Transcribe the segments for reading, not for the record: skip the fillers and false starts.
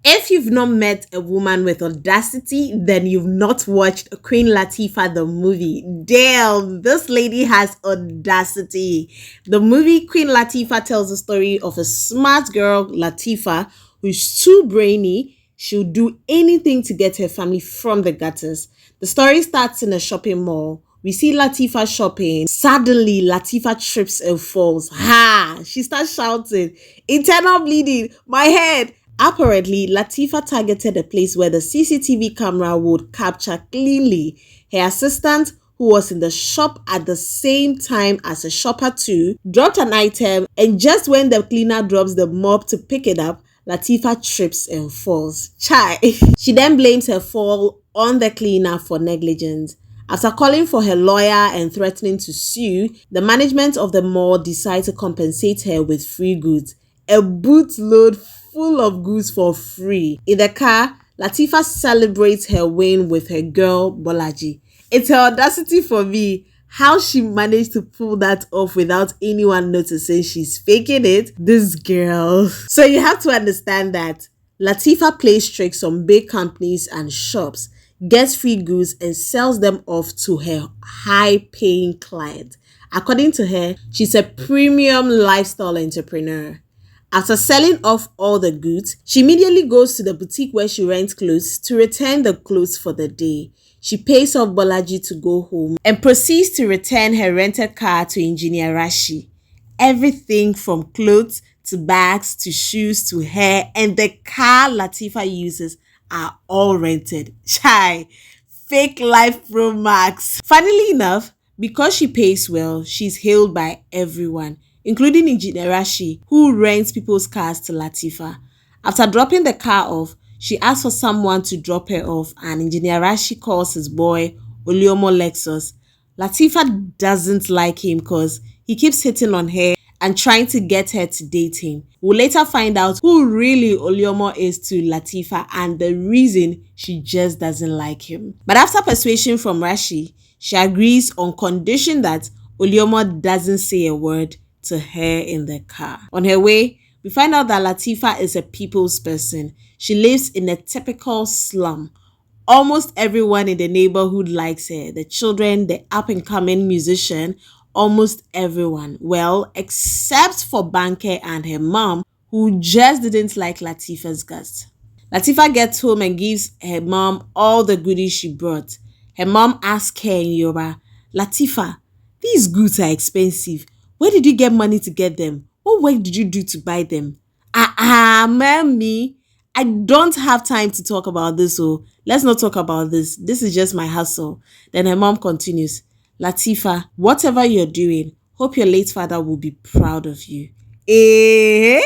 If you've not met a woman with audacity, then you've not watched Queen Lateefah the movie. Damn, this lady has audacity. The movie Queen Lateefah tells the story of a smart girl, Lateefah, who's too brainy. She'll do anything to get her family from the gutters. The story starts in a shopping mall. We see Lateefah shopping. Suddenly, Lateefah trips and falls. Ha! She starts shouting, "Internal bleeding! My head!" Apparently, Lateefah targeted a place where the CCTV camera would capture cleanly. Her assistant, who was in the shop at the same time as a shopper too, dropped an item, and just when the cleaner drops the mop to pick it up, Lateefah trips and falls. Chai! She then blames her fall on the cleaner for negligence. After calling for her lawyer and threatening to sue, the management of the mall decided to compensate her with free goods. A bootload full of goods for free. In the car, Lateefah celebrates her win with her girl Bolaji. It's her audacity for me. How she managed to pull that off without anyone noticing she's faking it. This girl. So you have to understand that Lateefah plays tricks on big companies and shops, gets free goods and sells them off to her high-paying client. According to her, she's a premium lifestyle entrepreneur. After selling off all the goods, she immediately goes to the boutique where she rents clothes to return the clothes for the day. She pays off Bolaji to go home and proceeds to return her rented car to Engineer Rashi. Everything from clothes to bags to shoes to hair and the car Lateefah uses are all rented. Chai, fake life pro max. Funnily enough, because she pays well, she's hailed by everyone, including Engineer Rashi, who rents people's cars to Lateefah. After dropping the car off, she asks for someone to drop her off, and Engineer Rashi calls his boy Oliomo Lexus. Lateefah doesn't like him because he keeps hitting on her and trying to get her to date him. We'll later find out who really Oliomo is to Lateefah and the reason she just doesn't like him. But after persuasion from Rashi, she agrees on condition that Oliomo doesn't say a word to her in the car. On her way, we find out that Lateefah is a people's person. She lives in a typical slum. Almost everyone in the neighborhood likes her. The children, the up-and-coming musician, almost everyone. Well, except for Banke and her mom, who just didn't like Lateefah's guts. Lateefah gets home and gives her mom all the goodies she brought. Her mom asks her in Yoruba, "Lateefah, these goods are expensive. Where did you get money to get them? What work did you do to buy them?" Mommy, I don't have time to talk about this, so let's not talk about this. This is just my hustle. Then her mom continues, "Lateefah, whatever you're doing, hope your late father will be proud of you." Eh?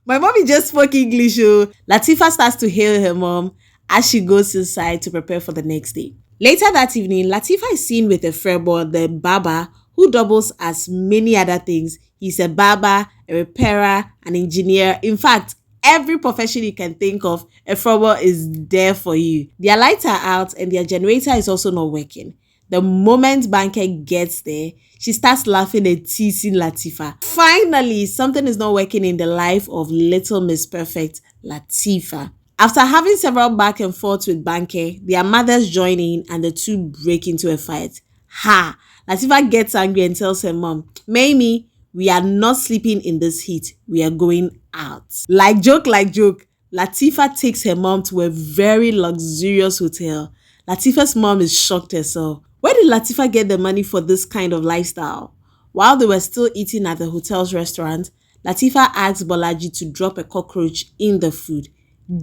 My mommy just spoke English. Oh. Lateefah starts to hail her mom as she goes inside to prepare for the next day. Later that evening, Lateefah is seen with a friend, the barber, who doubles as many other things. He's a barber, a repairer, an engineer. In fact, every profession you can think of, a friend is there for you. Their lights are out and their generator is also not working. The moment Banker gets there, she starts laughing and teasing Lateefah. Finally, something is not working in the life of little Miss Perfect, Lateefah. After having several back and forth with Banke, their mothers join in and the two break into a fight. Ha! Lateefah gets angry and tells her mom, "Mamie, we are not sleeping in this heat. We are going out." Like joke, Lateefah takes her mom to a very luxurious hotel. Lateefah's mom is shocked herself. Where did Lateefah get the money for this kind of lifestyle? While they were still eating at the hotel's restaurant, Lateefah asks Bolaji to drop a cockroach in the food.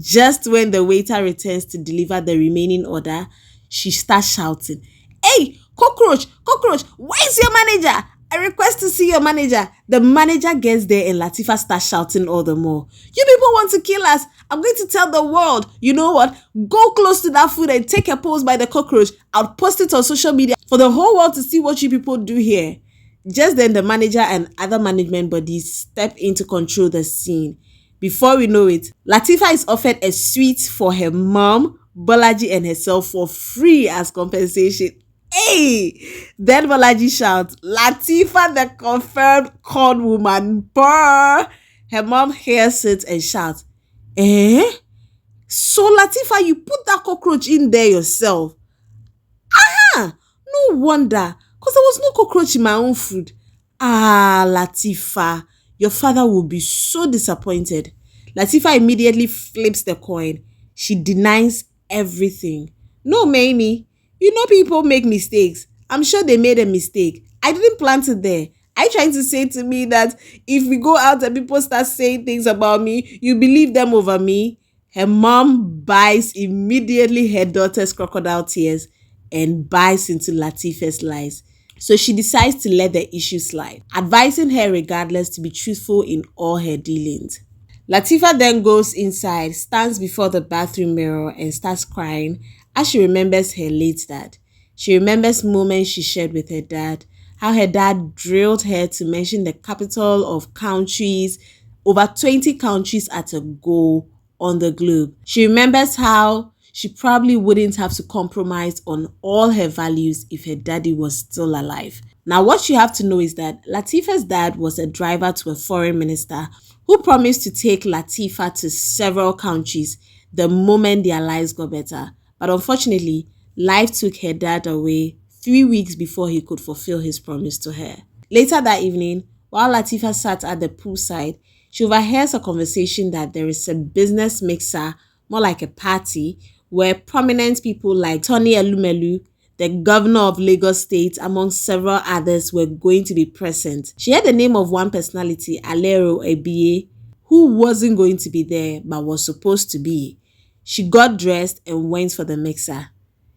Just when the waiter returns to deliver the remaining order, she starts shouting, "Hey, cockroach, where's your manager? I request to see your manager." The manager gets there and Lateefah starts shouting all the more. "You people want to kill us. I'm going to tell the world. You know what? Go close to that food and take a pose by the cockroach. I'll post it on social media for the whole world to see what you people do here." Just then, the manager and other management bodies step in to control the scene. Before we know it, Lateefah is offered a suite for her mom, Bolaji and herself for free as compensation. Hey! Then Bolaji shouts, "Lateefah, the confirmed con woman." Brr! Her mom hears it and shouts, "Eh? So Lateefah, you put that cockroach in there yourself. Ah, no wonder, because there was no cockroach in my own food. Ah, Lateefah, your father will be so disappointed. Lateefah immediately flips the coin. She denies everything. No, Mamie, you know people make mistakes. I'm sure they made a mistake. I didn't plant it there. Are you trying to say to me that if we go out and people start saying things about me, you believe them over me? Her mom buys immediately her daughter's crocodile tears and buys into Lateefah's lies. So she decides to let the issue slide, advising her regardless to be truthful in all her dealings. Lateefah then goes inside, stands before the bathroom mirror and starts crying as she remembers her late dad. She remembers moments she shared with her dad, how her dad drilled her to mention the capital of countries, over 20 countries at a go on the globe. She remembers how she probably wouldn't have to compromise on all her values if her daddy was still alive. Now, what you have to know is that Lateefah's dad was a driver to a foreign minister who promised to take Lateefah to several countries the moment their lives got better. But unfortunately, life took her dad away 3 weeks before he could fulfill his promise to her. Later that evening, while Lateefah sat at the poolside, she overhears a conversation that there is a business mixer, more like a party, where prominent people like Tony Elumelu, the governor of Lagos State, among several others, were going to be present. She heard the name of one personality, Alero Ebiye, who wasn't going to be there but was supposed to be. She got dressed and went for the mixer.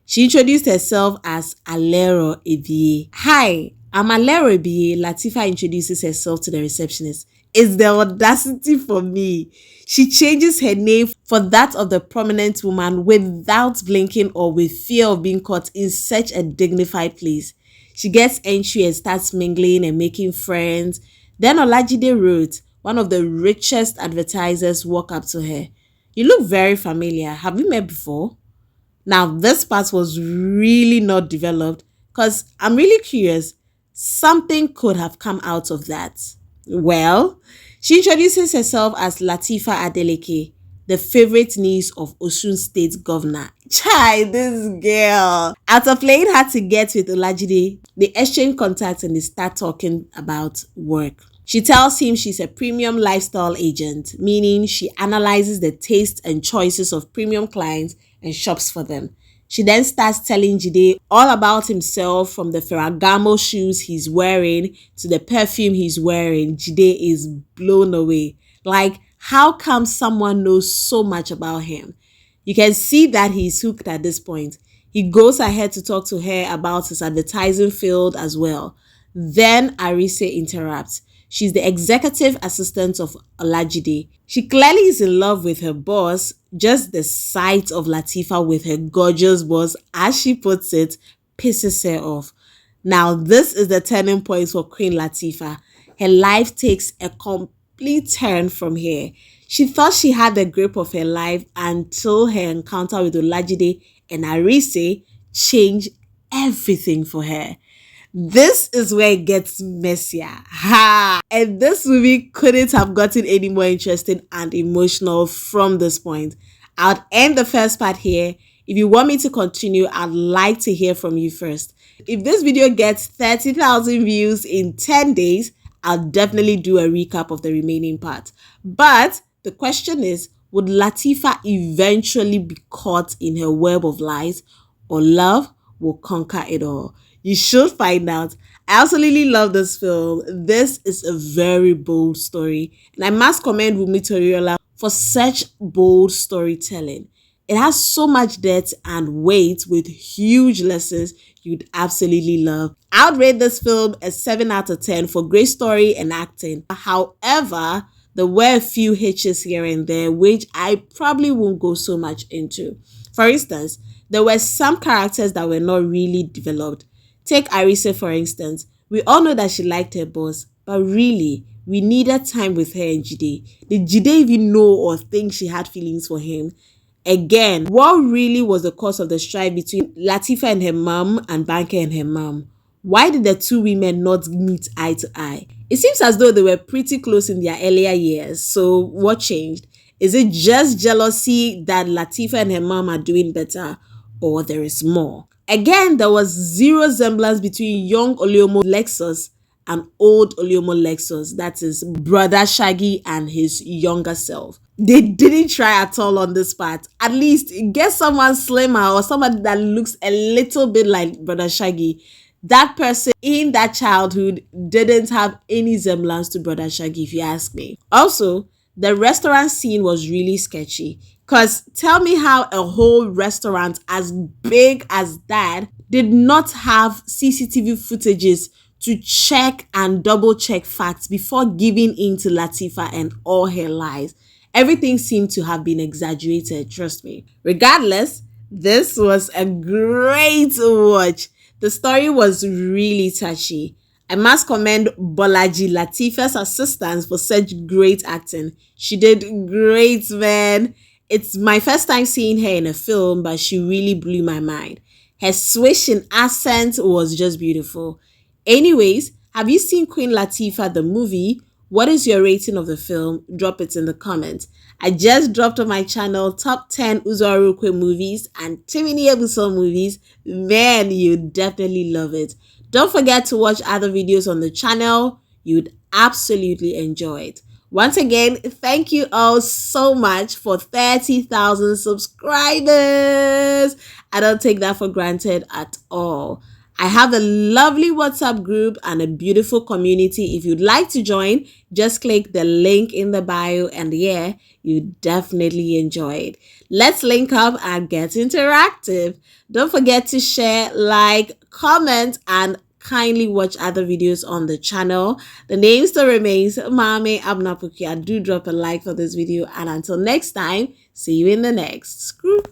She introduced herself as Alero Ebiye. Hi, I'm Alero Ebiye. Lateefah introduces herself to the receptionist. It's the audacity for me. She changes her name for that of the prominent woman without blinking or with fear of being caught in such a dignified place. She gets entry and starts mingling and making friends. Then Jide Rhodes, one of the richest advertisers, walk up to her. You look very familiar. Have we met before? Now, this part was really not developed because I'm really curious. Something could have come out of that. Well, she introduces herself as Lateefah Adeleke, the favorite niece of Osun State Governor. Chai, this girl. After playing hard to get with Olajide, they exchange contacts and they start talking about work. She tells him she's a premium lifestyle agent, meaning she analyzes the taste and choices of premium clients and shops for them. She then starts telling Jide all about himself, from the Ferragamo shoes he's wearing to the perfume he's wearing. Jide is blown away. Like, how come someone knows so much about him? You can see that he's hooked at this point. He goes ahead to talk to her about his advertising field as well. Then Arise interrupts. She's the executive assistant of Olajide. She clearly is in love with her boss. Just the sight of Lateefah with her gorgeous boss, as she puts it, pisses her off. Now, this is the turning point for Queen Lateefah. Her life takes a complete turn from here. She thought she had the grip of her life until her encounter with Olajide and Arise changed everything for her. This is where it gets messier. Ha! And this movie couldn't have gotten any more interesting and emotional from this point. I'll end the first part here. If you want me to continue, I'd like to hear from you first. If this video gets 30,000 views in 10 days, I'll definitely do a recap of the remaining part. But the question is, would Lateefah eventually be caught in her web of lies, or love will conquer it all? You should find out. I absolutely love this film. This is a very bold story, and I must commend Wumi Toriola for such bold storytelling. It has so much depth and weight with huge lessons you'd absolutely love. I would rate this film a 7 out of 10 for great story and acting. However, there were a few hitches here and there which I probably won't go so much into. For instance, there were some characters that were not really developed. Take Arise, for instance. We all know that she liked her boss, but really, we needed time with her and Jide. Did Jide even know or think she had feelings for him? Again, what really was the cause of the strife between Lateefah and her mom and Banker and her mom? Why did the two women not meet eye to eye? It seems as though they were pretty close in their earlier years, so what changed? Is it just jealousy that Lateefah and her mom are doing better, or there is more? Again, there was zero semblance between young Oluomo Lexus and old Oluomo Lexus, that is Broda Shaggi and his younger self. They didn't try at all on this part. At least get someone slimmer or someone that looks a little bit like Broda Shaggi. That person in that childhood didn't have any semblance to Broda Shaggi, if you ask me. Also, the restaurant scene was really sketchy. Because tell me how a whole restaurant as big as that did not have CCTV footages to check and double check facts before giving in to Lateefah and all her lies. Everything seemed to have been exaggerated, trust me. Regardless, this was a great watch. The story was really touchy. I must commend Bolaji, Lateefah's assistant, for such great acting. She did great, man. It's my first time seeing her in a film, but she really blew my mind. Her swish and accent was just beautiful. Anyways, have you seen Queen Lateefah the movie? What is your rating of the film? Drop it in the comments. I just dropped on my channel top 10 Uzorukwe movies and Timini Ebuso movies. Man, you definitely love it. Don't forget to watch other videos on the channel. You'd absolutely enjoy it. Once again, thank you all so much for 30,000 subscribers. I don't take that for granted at all. I have a lovely WhatsApp group and a beautiful community. If you'd like to join, just click the link in the bio and yeah, you definitely enjoy it. Let's link up and get interactive. Don't forget to share, like, comment, and kindly watch other videos on the channel. The name still remains Mame Abnapukia. Do drop a like for this video, and until next time, see you in the next. Screw.